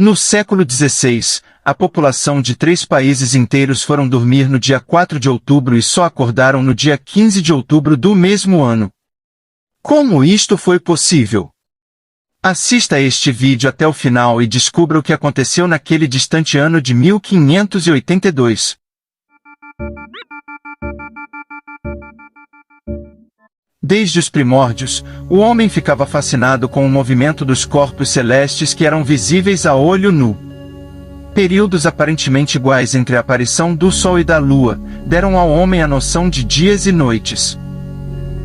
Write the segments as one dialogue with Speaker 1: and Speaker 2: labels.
Speaker 1: No século XVI, a população de 3 países inteiros foram dormir no dia 4 de outubro e só acordaram no dia 15 de outubro do mesmo ano. Como isto foi possível? Assista a este vídeo até o final e descubra o que aconteceu naquele distante ano de 1582. Desde os primórdios, o homem ficava fascinado com o movimento dos corpos celestes que eram visíveis a olho nu. Períodos aparentemente iguais entre a aparição do Sol e da Lua deram ao homem a noção de dias e noites.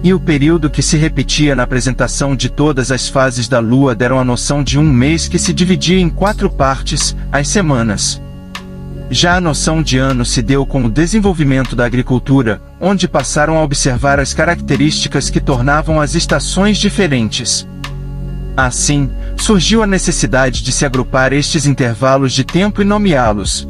Speaker 1: E o período que se repetia na apresentação de todas as fases da Lua deram a noção de um mês que se dividia em 4 partes, as semanas. Já a noção de ano se deu com o desenvolvimento da agricultura, onde passaram a observar as características que tornavam as estações diferentes. Assim, surgiu a necessidade de se agrupar estes intervalos de tempo e nomeá-los.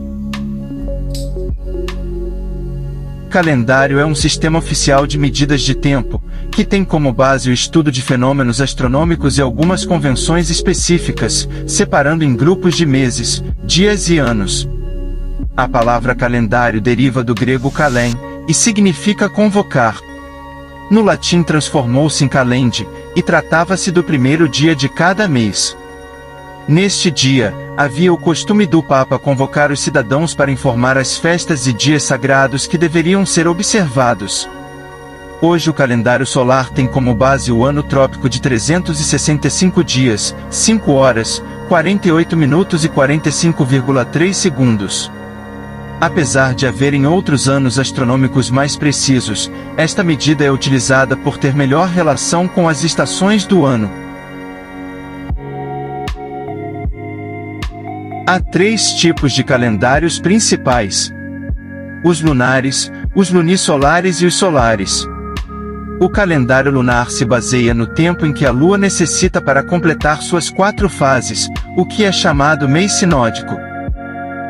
Speaker 1: Calendário é um sistema oficial de medidas de tempo, que tem como base o estudo de fenômenos astronômicos e algumas convenções específicas, separando em grupos de meses, dias e anos. A palavra calendário deriva do grego kalén, e significa convocar. No latim transformou-se em calende, e tratava-se do primeiro dia de cada mês. Neste dia, havia o costume do Papa convocar os cidadãos para informar as festas e dias sagrados que deveriam ser observados. Hoje o calendário solar tem como base o ano trópico de 365 dias, 5 horas, 48 minutos e 45,3 segundos. Apesar de haverem outros anos astronômicos mais precisos, esta medida é utilizada por ter melhor relação com as estações do ano. Há 3 tipos de calendários principais: os lunares, os lunisolares e os solares. O calendário lunar se baseia no tempo em que a Lua necessita para completar suas 4 fases, o que é chamado mês sinódico.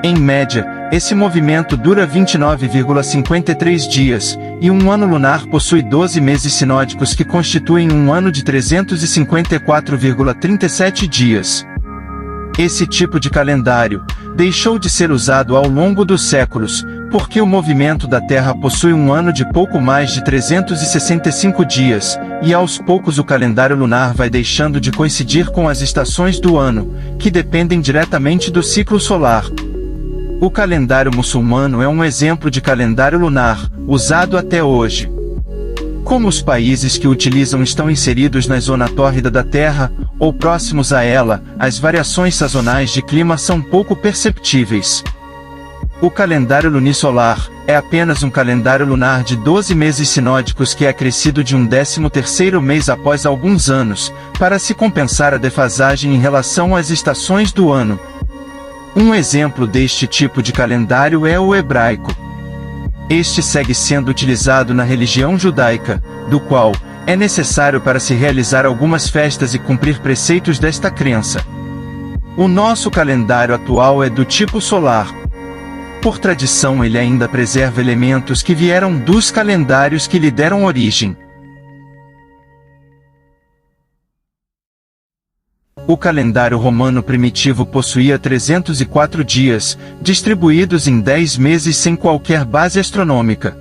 Speaker 1: Em média, esse movimento dura 29,53 dias, e um ano lunar possui 12 meses sinódicos que constituem um ano de 354,37 dias. Esse tipo de calendário deixou de ser usado ao longo dos séculos, porque o movimento da Terra possui um ano de pouco mais de 365 dias, e aos poucos o calendário lunar vai deixando de coincidir com as estações do ano, que dependem diretamente do ciclo solar. O calendário muçulmano é um exemplo de calendário lunar, usado até hoje. Como os países que o utilizam estão inseridos na zona tórrida da Terra, ou próximos a ela, as variações sazonais de clima são pouco perceptíveis. O calendário lunisolar é apenas um calendário lunar de 12 meses sinódicos que é acrescido de um 13º mês após alguns anos, para se compensar a defasagem em relação às estações do ano. Um exemplo deste tipo de calendário é o hebraico. Este segue sendo utilizado na religião judaica, do qual é necessário para se realizar algumas festas e cumprir preceitos desta crença. O nosso calendário atual é do tipo solar. Por tradição, ele ainda preserva elementos que vieram dos calendários que lhe deram origem. O calendário romano primitivo possuía 304 dias, distribuídos em 10 meses sem qualquer base astronômica.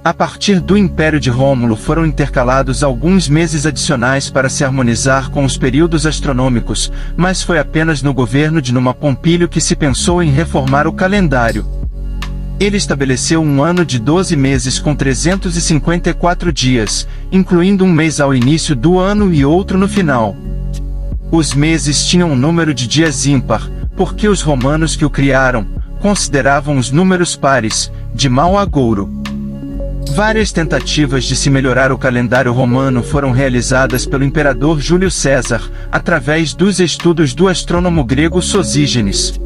Speaker 1: A partir do Império de Rômulo foram intercalados alguns meses adicionais para se harmonizar com os períodos astronômicos, mas foi apenas no governo de Numa Pompílio que se pensou em reformar o calendário. Ele estabeleceu um ano de 12 meses com 354 dias, incluindo um mês ao início do ano e outro no final. Os meses tinham um número de dias ímpar, porque os romanos que o criaram consideravam os números pares, de mau agouro. Várias tentativas de se melhorar o calendário romano foram realizadas pelo imperador Júlio César, através dos estudos do astrônomo grego Sosígenes.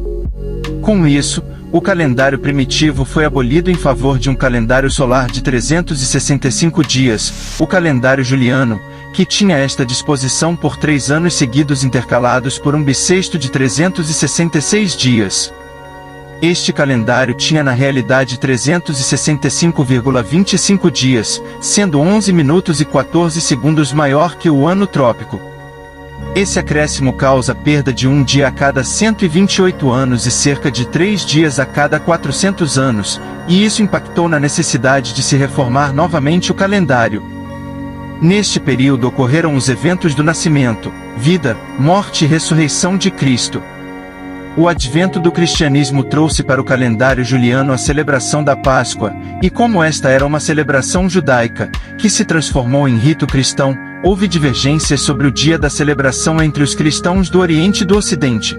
Speaker 1: Com isso, o calendário primitivo foi abolido em favor de um calendário solar de 365 dias, o calendário juliano, que tinha esta disposição por 3 anos seguidos intercalados por um bissexto de 366 dias. Este calendário tinha na realidade 365,25 dias, sendo 11 minutos e 14 segundos maior que o ano trópico. Esse acréscimo causa perda de um dia a cada 128 anos e cerca de 3 dias a cada 400 anos, e isso impactou na necessidade de se reformar novamente o calendário. Neste período ocorreram os eventos do nascimento, vida, morte e ressurreição de Cristo. O advento do cristianismo trouxe para o calendário juliano a celebração da Páscoa, e como esta era uma celebração judaica, que se transformou em rito cristão, houve divergências sobre o dia da celebração entre os cristãos do Oriente e do Ocidente.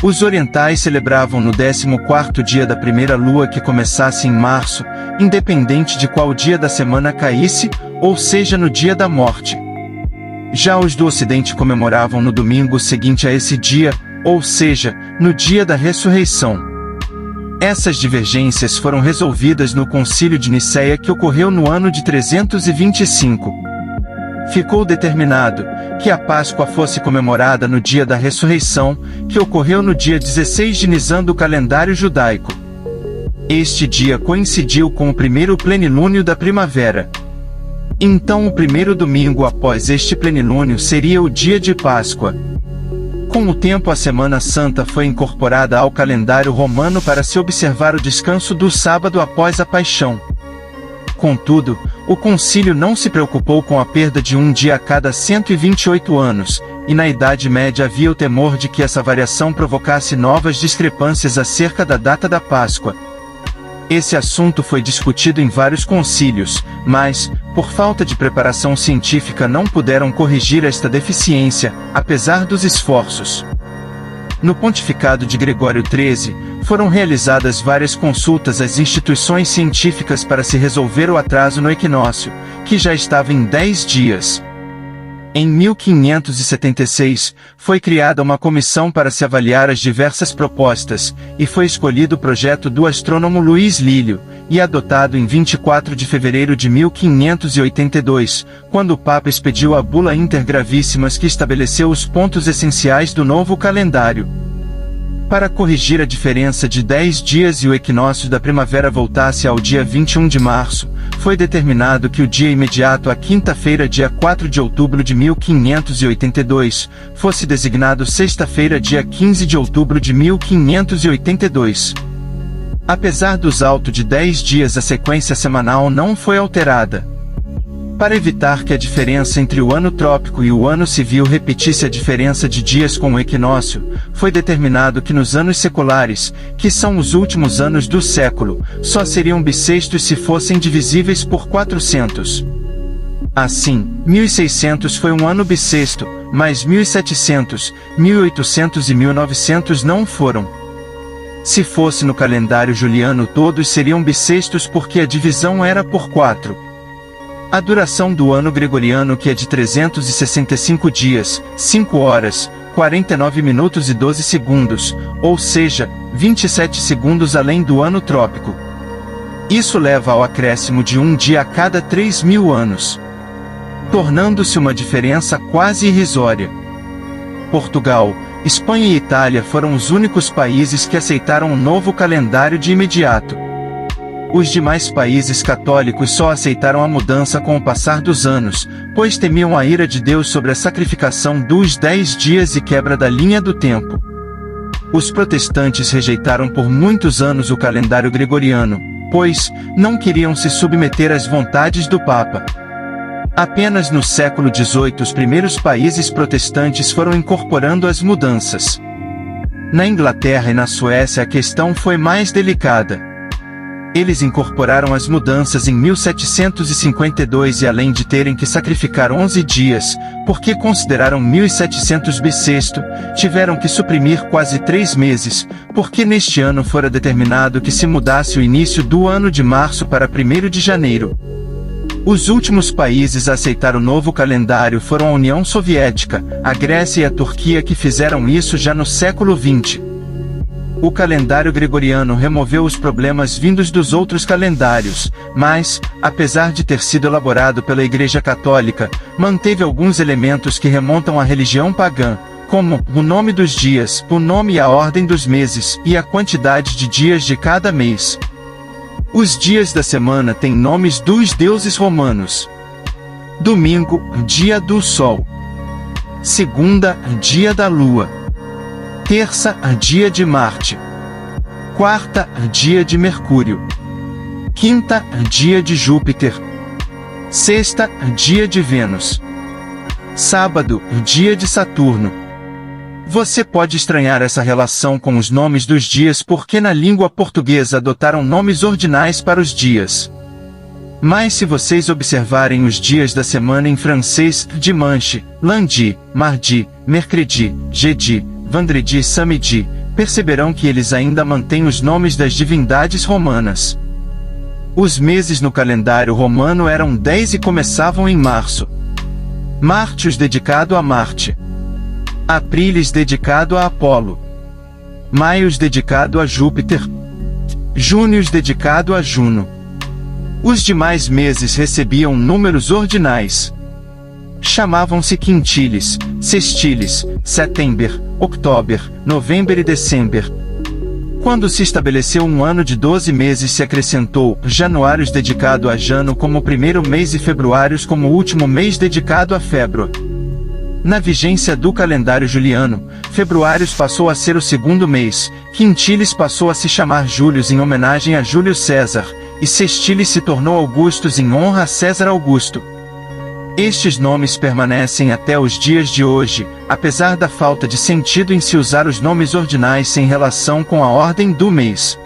Speaker 1: Os orientais celebravam no 14º dia da primeira lua que começasse em março, independente de qual dia da semana caísse, ou seja no dia da morte. Já os do Ocidente comemoravam no domingo seguinte a esse dia, ou seja, no dia da ressurreição. Essas divergências foram resolvidas no Concílio de Nicéia que ocorreu no ano de 325. Ficou determinado que a Páscoa fosse comemorada no dia da ressurreição, que ocorreu no dia 16 de Nisan do calendário judaico. Este dia coincidiu com o primeiro plenilúnio da primavera. Então o primeiro domingo após este plenilúnio seria o dia de Páscoa. Com o tempo a Semana Santa foi incorporada ao calendário romano para se observar o descanso do sábado após a Paixão. Contudo, o concílio não se preocupou com a perda de um dia a cada 128 anos, e na Idade Média havia o temor de que essa variação provocasse novas discrepâncias acerca da data da Páscoa. Esse assunto foi discutido em vários concílios, mas, por falta de preparação científica não puderam corrigir esta deficiência, apesar dos esforços. No pontificado de Gregório XIII, foram realizadas várias consultas às instituições científicas para se resolver o atraso no equinócio, que já estava em 10 dias. Em 1576, foi criada uma comissão para se avaliar as diversas propostas, e foi escolhido o projeto do astrônomo Luís Lílio, e adotado em 24 de fevereiro de 1582, quando o Papa expediu a Bula Inter Gravíssimas que estabeleceu os pontos essenciais do novo calendário. Para corrigir a diferença de 10 dias e o equinócio da primavera voltasse ao dia 21 de março, foi determinado que o dia imediato à quinta-feira, dia 4 de outubro de 1582, fosse designado sexta-feira, dia 15 de outubro de 1582. Apesar do salto de 10 dias, a sequência semanal não foi alterada. Para evitar que a diferença entre o ano trópico e o ano civil repetisse a diferença de dias com o equinócio, foi determinado que nos anos seculares, que são os últimos anos do século, só seriam bissextos se fossem divisíveis por 400. Assim, 1600 foi um ano bissexto, mas 1700, 1800 e 1900 não foram. Se fosse no calendário juliano, todos seriam bissextos porque a divisão era por 4. A duração do ano gregoriano, que é de 365 dias, 5 horas, 49 minutos e 12 segundos, ou seja, 27 segundos além do ano trópico. Isso leva ao acréscimo de um dia a cada 3.000 anos, tornando-se uma diferença quase irrisória. Portugal, Espanha e Itália foram os únicos países que aceitaram o novo calendário de imediato. Os demais países católicos só aceitaram a mudança com o passar dos anos, pois temiam a ira de Deus sobre a sacrificação dos 10 dias e quebra da linha do tempo. Os protestantes rejeitaram por muitos anos o calendário gregoriano, pois não queriam se submeter às vontades do Papa. Apenas no século XVIII os primeiros países protestantes foram incorporando as mudanças. Na Inglaterra e na Suécia a questão foi mais delicada. Eles incorporaram as mudanças em 1752 e além de terem que sacrificar 11 dias, porque consideraram 1700 bissexto, tiveram que suprimir quase 3 meses, porque neste ano fora determinado que se mudasse o início do ano de março para 1º de janeiro. Os últimos países a aceitar o novo calendário foram a União Soviética, a Grécia e a Turquia, que fizeram isso já no século XX. O calendário gregoriano removeu os problemas vindos dos outros calendários, mas, apesar de ter sido elaborado pela Igreja Católica, manteve alguns elementos que remontam à religião pagã, como o nome dos dias, o nome e a ordem dos meses, e a quantidade de dias de cada mês. Os dias da semana têm nomes dos deuses romanos. Domingo, dia do sol. Segunda, dia da Lua. Terça, dia de Marte. Quarta, dia de Mercúrio. Quinta, dia de Júpiter. Sexta, dia de Vênus. Sábado, dia de Saturno. Você pode estranhar essa relação com os nomes dos dias porque na língua portuguesa adotaram nomes ordinais para os dias. Mas se vocês observarem os dias da semana em francês, dimanche, lundi, mardi, mercredi, jeudi, vendredi e samedi, perceberão que eles ainda mantêm os nomes das divindades romanas. Os meses no calendário romano eram 10 e começavam em março. Martius dedicado a Marte. Aprilis dedicado a Apolo. Maius dedicado a Júpiter. Június dedicado a Juno. Os demais meses recebiam números ordinais. Chamavam-se quintilis, sextilis, setembro, outubro, novembro e dezembro. Quando se estabeleceu um ano de 12 meses, se acrescentou januários dedicado a Jano como primeiro mês e februários como último mês dedicado a Febro. Na vigência do calendário juliano, februários passou a ser o segundo mês, quintilis passou a se chamar Július em homenagem a Júlio César, e sextilis se tornou Augustus em honra a César Augusto. Estes nomes permanecem até os dias de hoje, apesar da falta de sentido em se usar os nomes ordinais sem relação com a ordem do mês.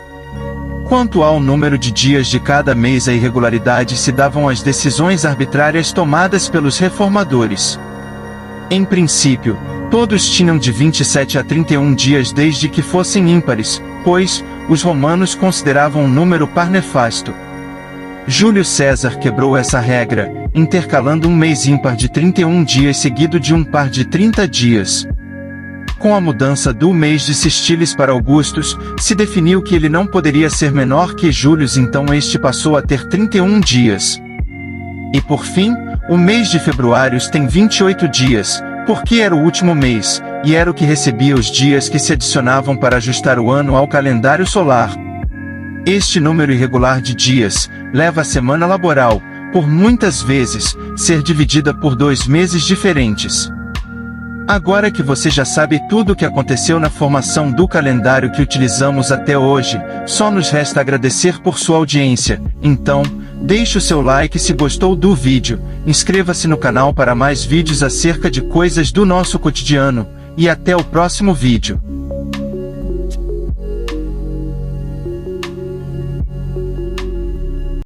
Speaker 1: Quanto ao número de dias de cada mês, a irregularidade se davam às decisões arbitrárias tomadas pelos reformadores. Em princípio, todos tinham de 27 a 31 dias desde que fossem ímpares, pois os romanos consideravam um número par nefasto. Júlio César quebrou essa regra, intercalando um mês ímpar de 31 dias seguido de um par de 30 dias. Com a mudança do mês de sextilis para Augustus, se definiu que ele não poderia ser menor que Július, então este passou a ter 31 dias. E por fim, o mês de februários tem 28 dias, porque era o último mês, e era o que recebia os dias que se adicionavam para ajustar o ano ao calendário solar. Este número irregular de dias leva a semana laboral, por muitas vezes, ser dividida por 2 meses diferentes. Agora que você já sabe tudo o que aconteceu na formação do calendário que utilizamos até hoje, só nos resta agradecer por sua audiência. Então, deixe o seu like se gostou do vídeo, inscreva-se no canal para mais vídeos acerca de coisas do nosso cotidiano, e até o próximo vídeo.